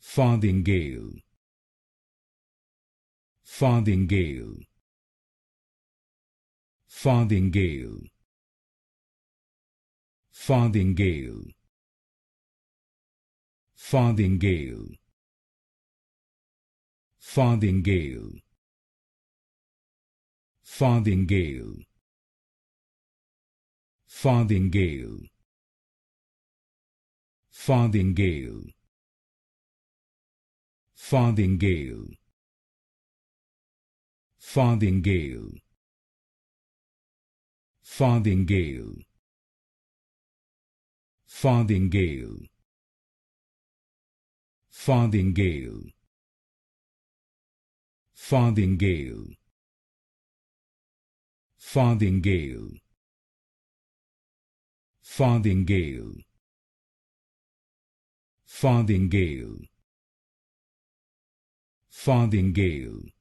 Farthingale, Farthingale, Farthingale, Farthingale, Farthingale, Farthingale, Farthingale, Farthingale, Farthingale, Farthingale, Farthingale, Farthingale, Farthingale, Farthingale, Farthingale, Farthingale, Farthingale, Farthingale, Farthingale,